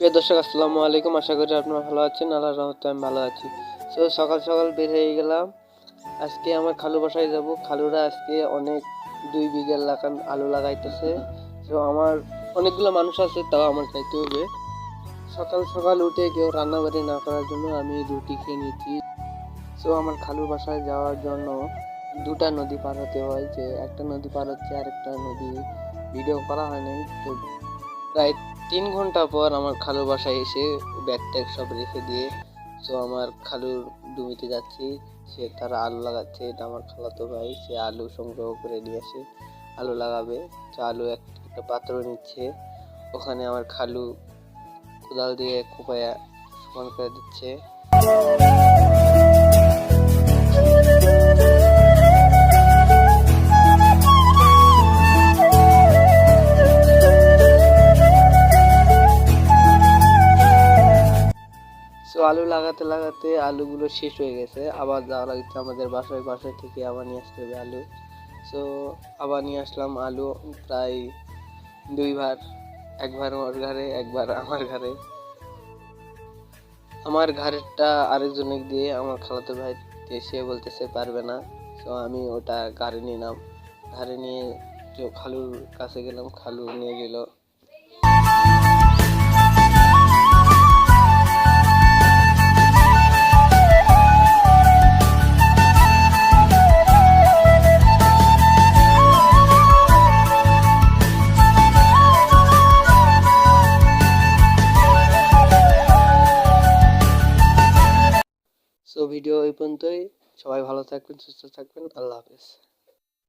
প্রিয় দর্শক, আসসালামু আলাইকুম। আশা করি আপনারা ভালো আছেন। আল্লাহর রহমতে আমি ভালো আছি। সো সকাল সকাল বের হয়ে গেলাম। আজকে আমার খালু বাসায় যাব। খালুরা আজকে অনেক 2 বিঘা লাগান আলু লাগাইতেছে। সো আমার অনেকগুলো মানুষ আছে, তাও আমার খাইতে হবে। সকাল সকাল উঠে কেউ রান্নাবাড়ি না করার জন্য আমি রুটি খেয়ে নিচ্ছি। সো আমার খালুর বাসায় যাওয়ার জন্য 2টা নদী পার হতে হয়। যে একটা নদী পার হচ্ছে, আর একটা নদী ভিডিও করা হয় নাই। তো প্রায় 3 ঘন্টা পর আমার খালুর বাসায় এসে ব্যাগ ট্যাগ সব রেখে দিয়ে আমার খালুর জমিতে যাচ্ছি। তারা আলু লাগাচ্ছে। এটা আমার খালাতো ভাই, সে আলু সংগ্রহ করে নিয়ে আসে, আলু লাগাবে। তো আলু একটা পাত্র নিচ্ছে। ওখানে আমার খালু কোদাল দিয়ে কোপায়া সমান করে দিচ্ছে। আলু লাগাতে লাগাতে আলুগুলো শেষ হয়ে গেছে। আবার যাওয়া লাগছে আমাদের বাসায় থেকে আবার নিয়ে আসতে হবে আলু। সো আবার নিয়ে আসলাম আলু, প্রায় 2 ভার, একবার ওর ঘরে একবার আমার ঘরে। আমার ঘাড়েরটা আরেকজনে দিয়ে আমার খালাতো ভাই সে বলতেছে পারবে না। সো আমি ওটা ঘাড়ে নিলাম। ঘাড়ে নিয়ে খালুর কাছে গেলাম, খালু নিয়ে গেল। ভিডিও এই পর্যন্তই। সবাই ভালো থাকবেন, সুস্থ থাকবেন। আল্লাহ হাফেজ।